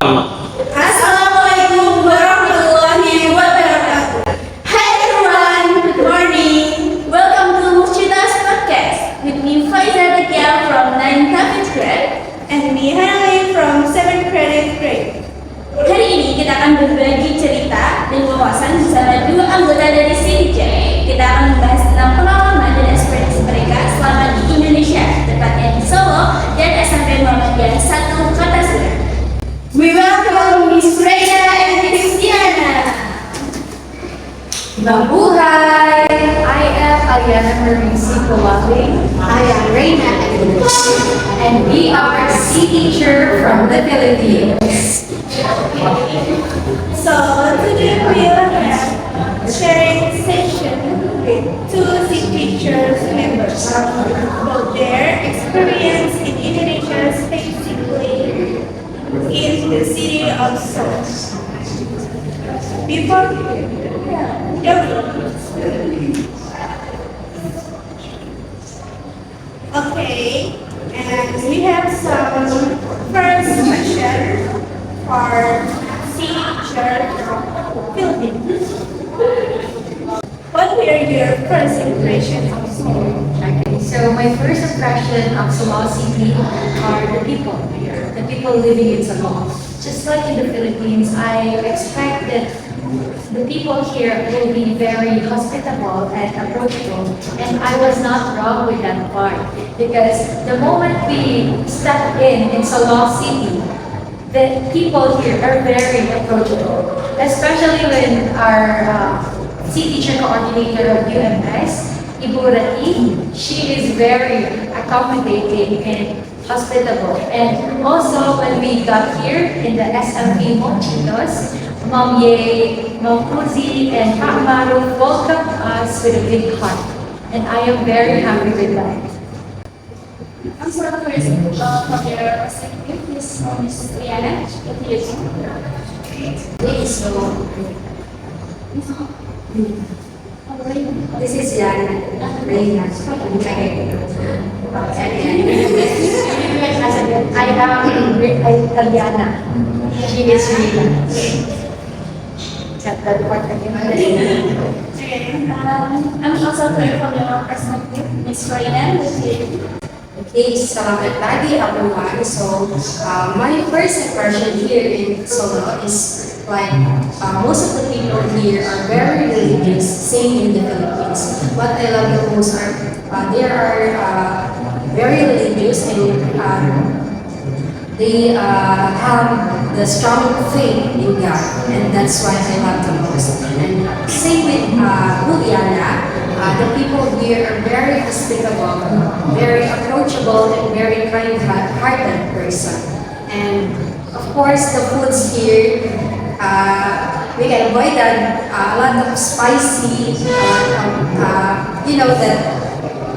Assalamualaikum warahmatullahi wabarakatuh. Hi everyone, good morning. Welcome to Muschida's podcast with me Faiza Takia from 9th Campus grade and me Hanali from 7th grade. Hari ini kita akan berbagi cerita dan wawasan bersama dua anggota dari CDJ. Kita akan membahas tentang pengalaman dan ekspresi mereka selama di Indonesia, tepatnya di Solo dan SMP Muhammadiyah 1 Kartasura. We welcome Miss Reyna and Miss Gimana. Mabuhay! I am Aliana Cawaling. I am Reyna N, And we are C teacher from the Philippines. So today we will have a sharing session with two C teachers members about their experience in Indonesia, specifically in the city of Solo. Before okay, and we have some first question for C teacher from Philippines. What were your first impressions of Solo? Okay, so my first impression of Solo City are the people here, the people living in Solo. Just like in the Philippines, I expect that the people here will be very hospitable and approachable, and I was not wrong with that part because the moment we step in Solo City, the people here are very approachable, especially when our C teacher coordinator of UMS, Ibu Rati, she is very accommodating and hospitable. And also when we got here in the SMP Mochitos, Ma'am Ye, Ma'am Kuzi, and Kak Maru welcomed us with a big heart. And I am very happy with that. I'm for the first from your perspective, Miss Aliana. What do you think? This is Reyna. I am Aliana. She is Reyna. That part again. Okay, I'm also clear from your perspective, Miss Reyna. Okay, selamat pagi everyone. So, my first impression here in Solo is like most of the people here are very religious, same in the Philippines. What I love the most are they are very religious and they have the strong faith in God, and that's why I love the most. And same with Juliana, the people here are very hospitable, very approachable, and very kind-hearted person. And of course, the foods here, we can avoid a lot of spicy, you know that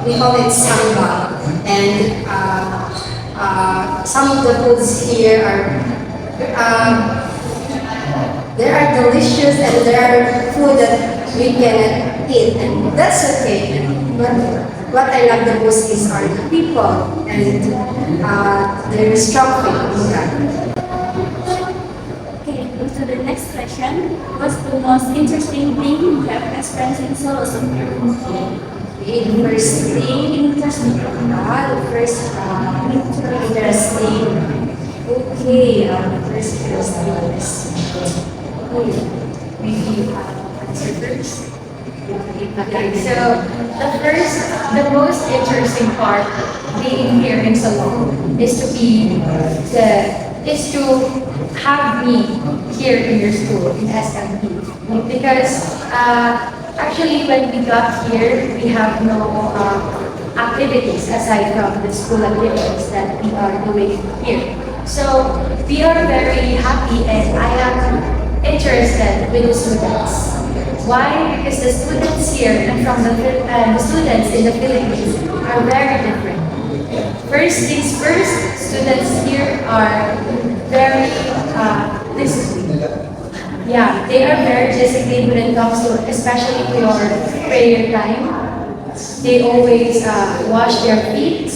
we call it sambal, and some of the foods here are they are delicious, and there are food that we cannot eat, and that's okay. But what I love the most is are the people and their strong faith in God. Okay, go to the next question. What's the most interesting thing you have experienced in Solo so far? The first thing, the first interesting. Okay, the first interesting is maybe answer first. Okay, so the most interesting part being here in Salon is to have me here in your school in SMP, because actually when we got here we have no activities aside from the school activities that we are doing here. So we are very happy, and I am interested with the students. Why? Because the students here and from the students in the Philippines are very different. First things first, students here are very disciplined. Yeah, they are very disciplined when it comes to, especially to your prayer time. They always wash their feet,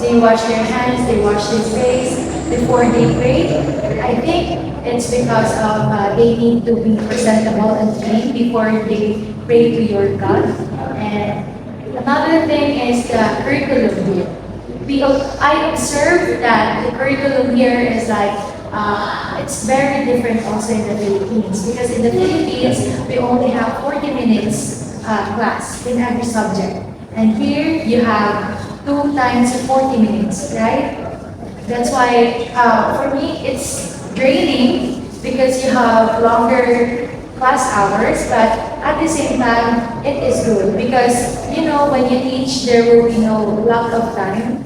they wash their hands, they wash their face. before they pray. I think it's because of they need to be presentable and clean before they pray to your God. And another thing is the curriculum here. I observed that the curriculum here is like it's very different also in the Philippines, because in the Philippines we only have 40 minutes class in every subject, and here you have 2 times 40 minutes, right? That's why for me it's draining because you have longer class hours, but at the same time it is good because when you teach there will be no lack of time.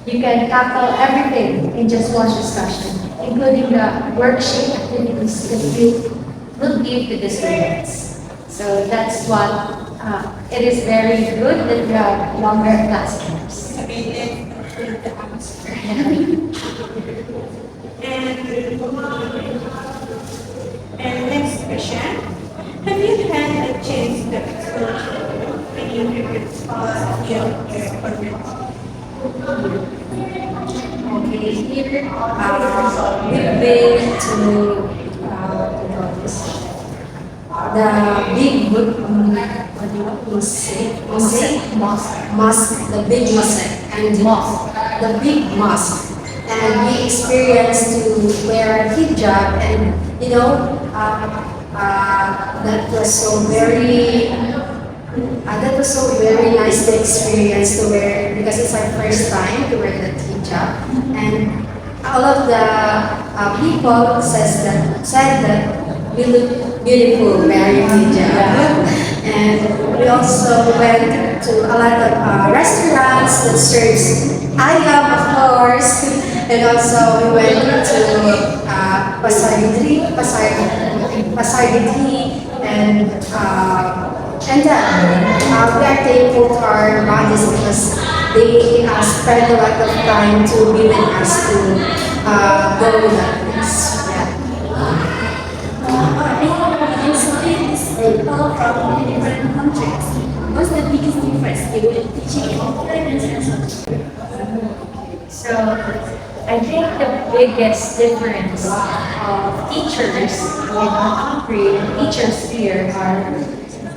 You can tackle everything in just one discussion, including the worksheet activities that you will give to the students. So that's what it is very good that you have longer class times. And next question. Have you had a chance to explore any favorite spots of your experience? Okay, here we've been to what do you call this? The big what do you say? Mosque, the big mosque, and the big mosque. And we experienced to wear hijab, and that was so very nice to experience to wear, because it's our first time to wear that hijab, and all of the people said that we look beautiful wearing hijab, and we also went to a lot of restaurants that serves ayam, of course, and also we went to Pasar Gidri, and we are thankful to our bodies because they spend a lot of time to be with us to go with us. You studied people from different countries. What's the biggest difference you will teaching in Thailand? So I think the biggest difference of teachers in our country and teachers here are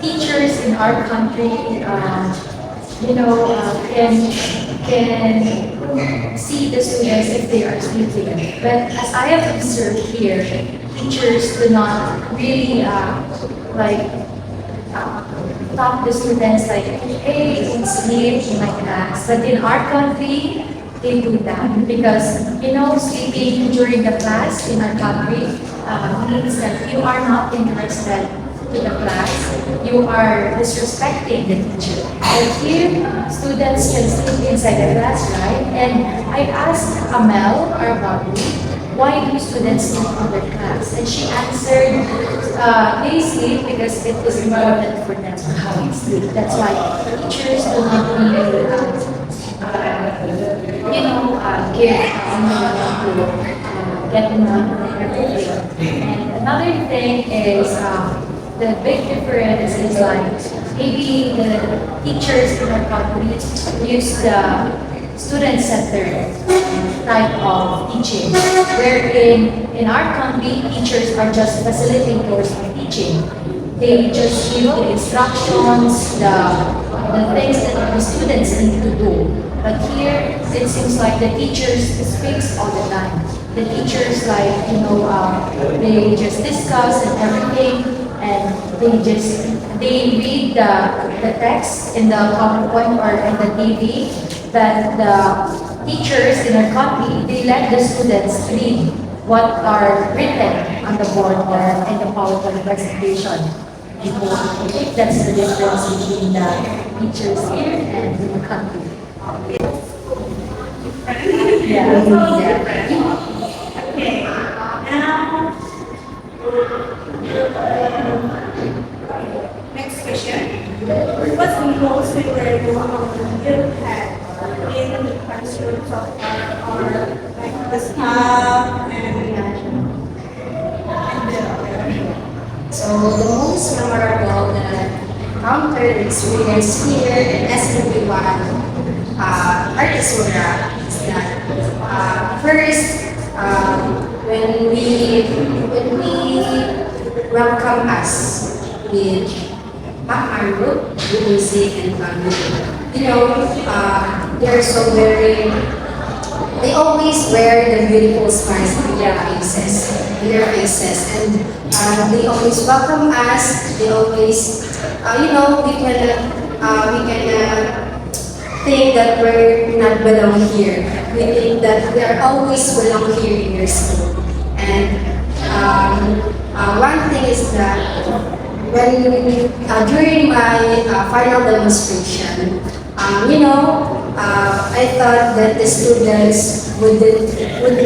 teachers in our country, can see the students if they are sleeping. But as I have observed here, teachers do not really talk to students like, hey, don't sleep in my class. But in our country, they do that because sleeping during the class in our country means that you are not interested to the class, you are disrespecting the teacher. But here, students can sleep inside the class, right? And I asked Amel, our body, why do students sleep in their class? And she answered, they sleep because it is important for them to have sleep. That's why teachers do not really give to get enough everything. And another thing is the big difference is like maybe the teachers in our country use the student-centered type of teaching, wherein in our country teachers are just facilitators of teaching. They just give the instructions, the things that the students need to do. But here, it seems like the teachers speaks all the time. The teachers they just discuss and everything, and they read the text in the PowerPoint or in the TV. But the teachers in our country, they let the students read what are written on the board or in the PowerPoint presentation. I think that's the difference between the teachers here and in the country. Yeah. Okay. Now, next question. What's the most memorable moment you had in the classroom so far, or like the staff So the most memorable that I encountered and experienced here in SMB1 Artisura is that first when we welcome us with Makaru, music and family. They're so very, they always wear the beautiful smiles in their faces, and they always welcome us. They always, we can think that we're not belong here. We think that we are always belong here in your school. And one thing is that during my final demonstration, I thought that the students would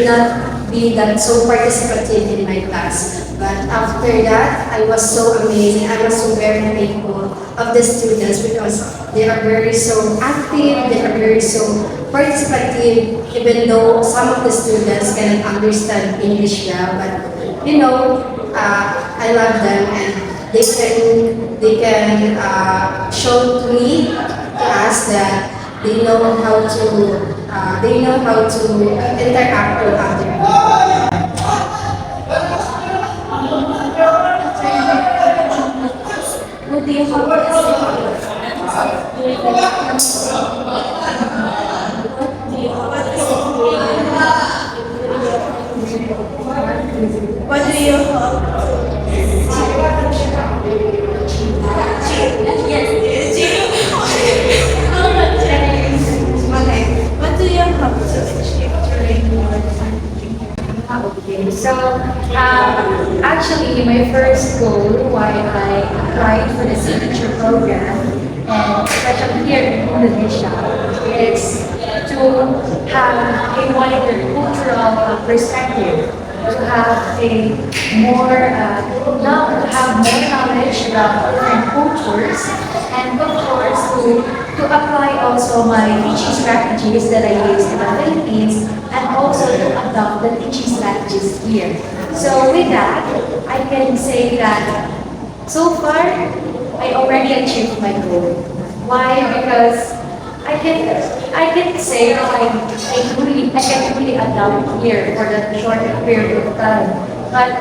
not be that so participative in my class. But after that, I was so amazed. I was so very thankful of the students because they are very so active. They are very so participative. Even though some of the students cannot understand English well, but I love them, and they can show to me, to us, that they know how to interact with other people. What do you hope What do you hope? Okay. What do you hope to achieve during your time? Okay, so actually my first goal why I applied for the signature program, and especially here in Indonesia, is to have a wider cultural perspective, to have a more have more knowledge about different cultures, and of course to apply also my teaching strategies that I used in the Philippines, and also to adopt the teaching strategies here. So with that, I can say that so far I already achieved my goal. Why? Because I can say that I can really adapt here for that short period of time. But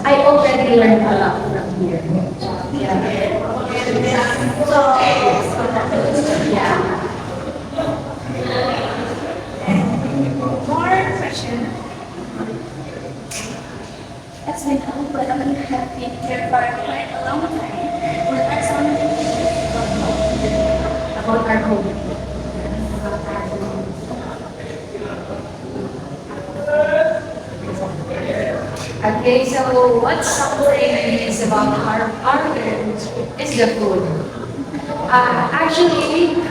I already learned a lot from here. Yeah. Yeah. More question. As we know, but I have been here for quite a long time. What are some things About our home. Okay, so what's something is about our home is the food. Actually,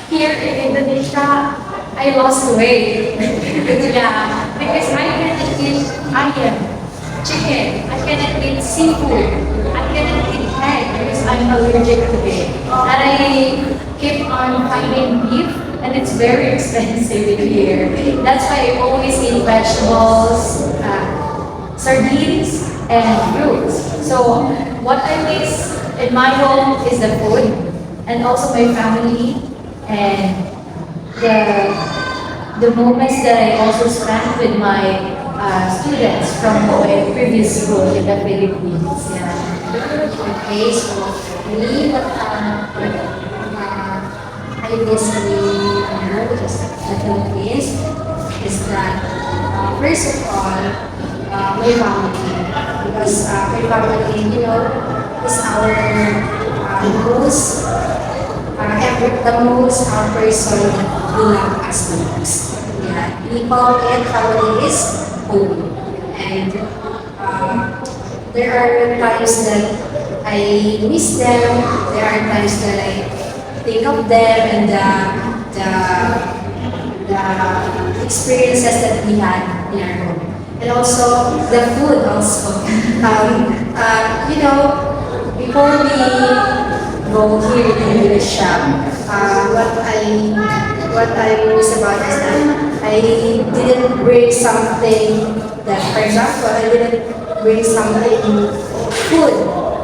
here in Indonesia, I lost weight. Yeah, because I cannot eat ayam, chicken, I cannot eat seafood, I cannot eat egg because I'm allergic to it. And I keep on finding beef, and it's very expensive in here. That's why I always eat vegetables, sardines, and fruits. So what I miss in my home is the food, and also my family, and the moments that I also spent with my students from my previous school in the Philippines. Yeah. Okay, so me, what I miss the Philippines is that first of all, my family, because my family, is our most the most person who love us the most. Yeah, we call it family is home, and there are times that I miss them. There are times that I think of them and the experiences that we had in our home. And also the food also. Before we go here in Indonesia, what I miss about is that I didn't bring something that, for example, I didn't bring something food.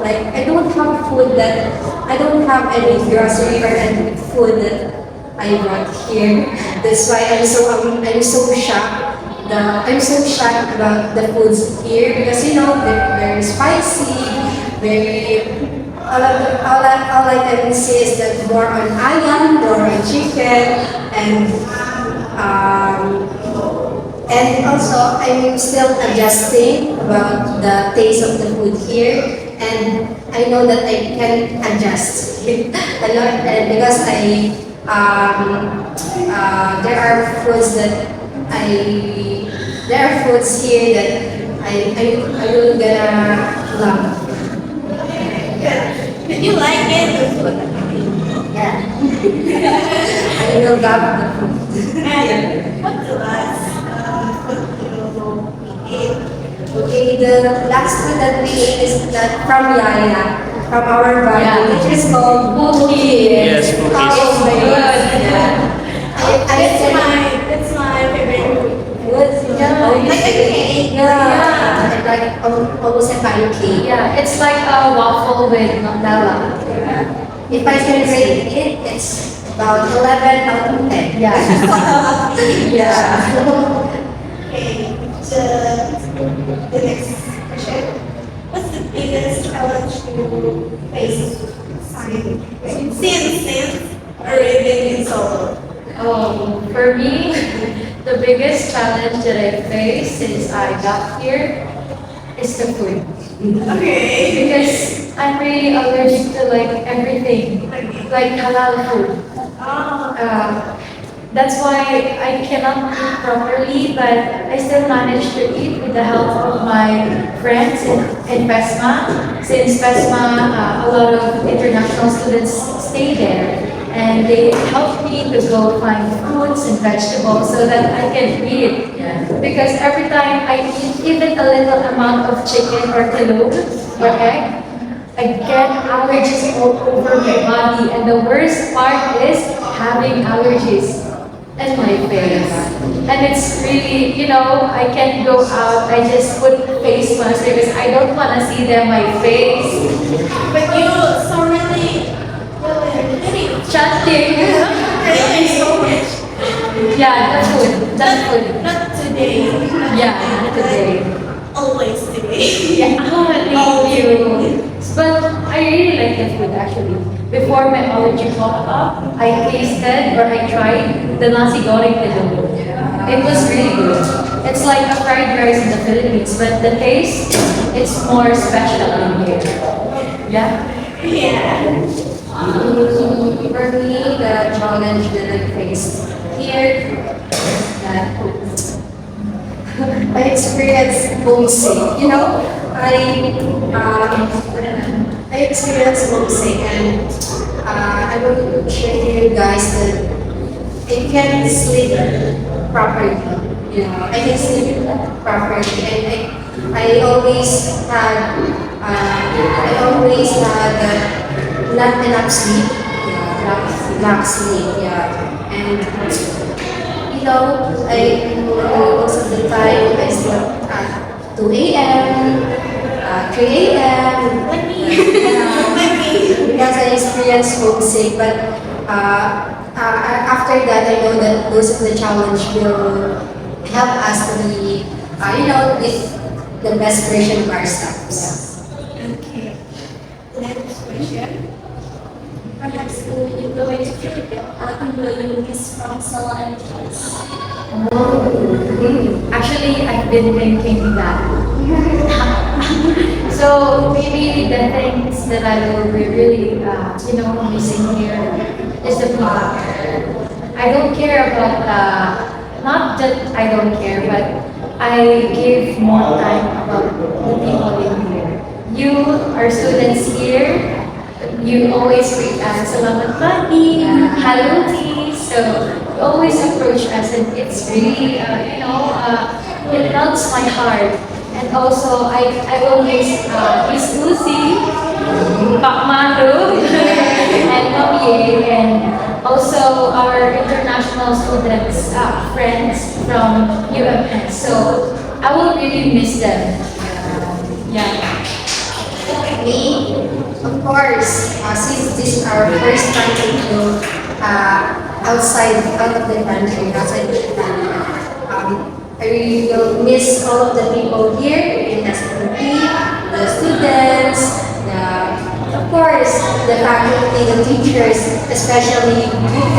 Like I don't have any grocery or any food that I brought here. That's why I'm so shocked I'm so shocked about the foods here because they're very spicy, very all I can say is that more on ayam, more on chicken, um, and also I'm still adjusting about the taste of the food here, and I know that I can adjust a lot because there are foods that there are foods here that I will gonna love. Did you like it? Yeah. I will love the food. And what's the last food you ate? Okay, the last food that we ate is that from Yaya, from our body, which is called Buki. Yes, cookies. Oh my god. That's my favorite food. Yeah. Like a cake. Yeah. It's like almost a pancake. Yeah, it's like a waffle with Nutella. If I can rate it, it's about 11 out of 10. Yeah. Yeah. Okay, the next question. What's the biggest challenge you face since arriving in solo? For me, the biggest challenge that I face since I got here is the food. Okay. Because I'm really allergic to like everything, like halal food. That's why I cannot eat properly, but I still manage to eat with the help of my friends in PESMA. Since PESMA, a lot of international students stay there, and they help me to go find fruits and vegetables so that I can eat. Because every time I eat even a little amount of chicken or tilog or egg, I get allergies all over my body, and the worst part is having allergies in my face. And it's really, I can't go out. I just put face mask because I don't want to see them my face. But you so really Chanting. really so much. Yeah, the food. The food. Not today. Yeah, not today. Always today. Yeah, thank you. But I really like the food actually. Before my allergy popped up, I tasted or I tried the nasi goreng tilog. It was really good. It's like a fried rice in the Philippines, but the taste, it's more special in here. Yeah? Yeah. For me, the challenge that I faced here is that I experienced homesick. I experienced homesick, and I will share to you guys that I can't sleep properly. I can sleep properly, and I always had not enough sleep. Lack sleep. Yeah, and most of the time I slept at 2 a.m., 3 a.m. Let me. Because I experienced homesick, but after that I know that those of the challenge will help us to be, with the best version of ourselves. Okay. Next question. Perhaps will you go into Philippines or will you miss from Sala and Cruz? Actually, I've been thinking that. So maybe the things that I will be really, missing here is the food. I don't care about not that I don't care, but I give more time about the people in here. You are students here. You always greet us, salamat pagi, hello tea. So you always approach us, and it's really, it melts my heart. And also, I will miss Miss Lucy, Pak Maru, and Mamiye, and also our international students, friends from UMS. So I will really miss them. Yeah. Me, of course, since this is our first time to go out of the country, outside the country, I really will miss all of the people here in SMT, the students, of course, the faculty, the teachers, especially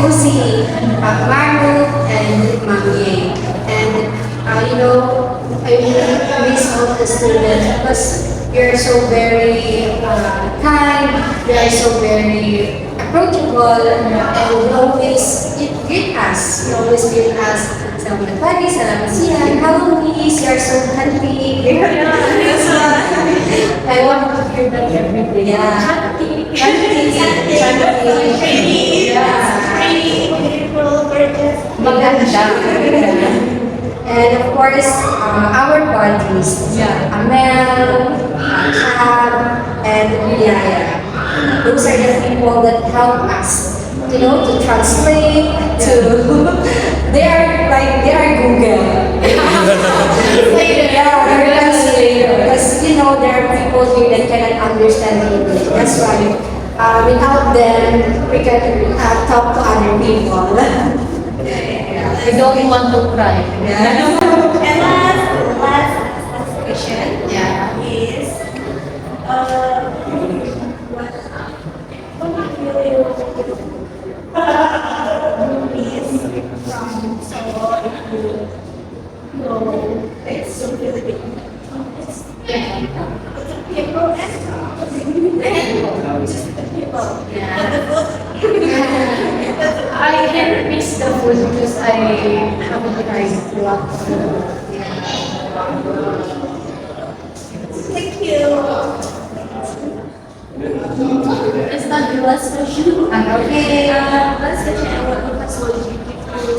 Lucy, Maru, and Mami. And I really miss all the students because you're so very kind, they are so very approachable, and you always greet us. You always greet us. Selamat pagi, selamat siang, hello miss, you're so happy. I want to hear that every day. Yeah. Happy. Maganda. And of course, our bodies, Amel, Chab, and Aliana. Those are the people that help us, to translate, they are Google. Yeah, they're translator. Because, there are people here that cannot understand English. That's why, without them, we can talk to other people. We don't want to cry. And last question is, what do you movies from Solo if you go it's so Philippines? People and just the people. I can miss the food because I haven't tried a lot. Thank you. It's not the last question. Okay. Last question I want to ask you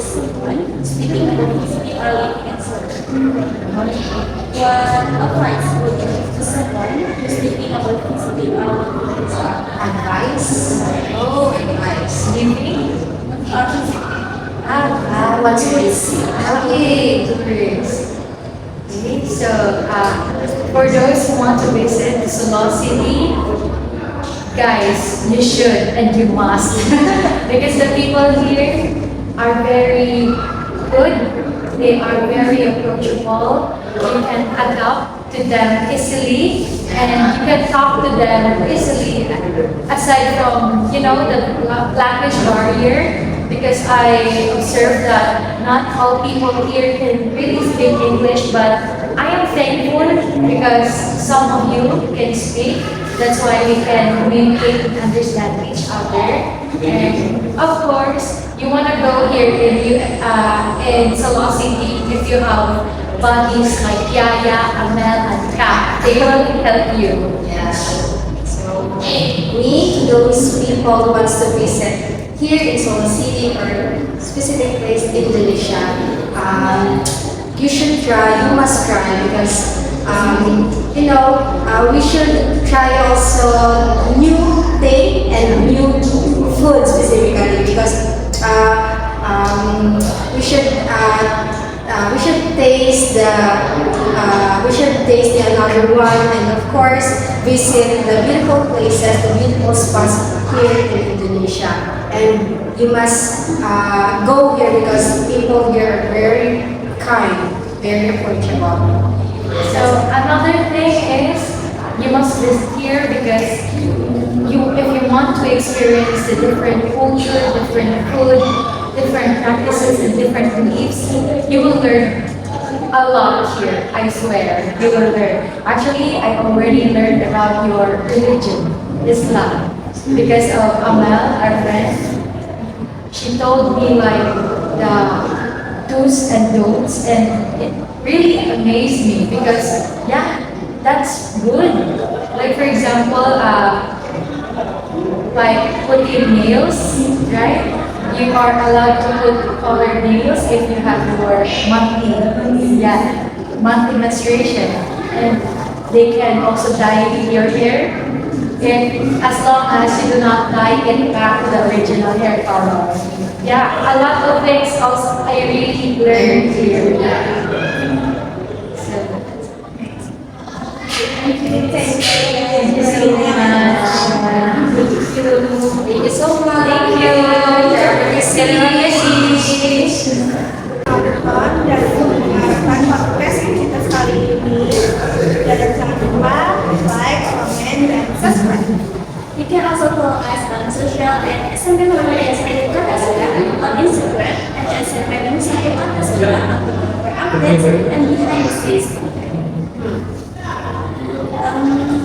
someone speaking about history or living in Solo. What advice would you give to someone who's thinking about history or living in Solo? Advice? Oh, advice. Living? What's this? Okay, to Cruz. Okay, so for those who want to visit Solo City, guys, you should and you must because the people here are very good. They are very approachable. You can adapt to them easily and you can talk to them easily aside from, the language barrier because I observed that not all people here can really speak English, but I am thankful because some of you can speak. That's why we can communicate and understand each other. And of course, you want to go here in Solo City if you have buddies like Yaya, Amel, and Kat. They will help you. Yeah. So, me, those people who wants to visit here in Solo City or specific place in Indonesia, you should try, you must try because we should try also new thing and new food specifically because we should taste the another one and of course visit the beautiful places, the beautiful spots here in Indonesia. And you must go here because people here are very kind, very approachable. So another thing is you must visit here because if you want to experience the different culture, different food, different practices and different beliefs, you will learn a lot here, I swear. You will learn. Actually, I already learned about your religion, Islam, because of Amal, our friend. She told me like the do's and don'ts and it really amazed me because that's good. Like for example, like putting nails, right? You are allowed to put colored nails if you have your monthly menstruation, and they can also dye your hair. And as long as you do not dye it back to the original hair color. Yeah, a lot of things also I really learned here. Thank you so much. Thank you so much. Thank you. Our fun, and subscribe. You can also follow us on social and SMP Muhammadiyah Satu Kartasura on Instagram and SMP Satu Kartasura for updates and behind the scenes.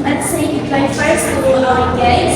Let's say goodbye first to our guys.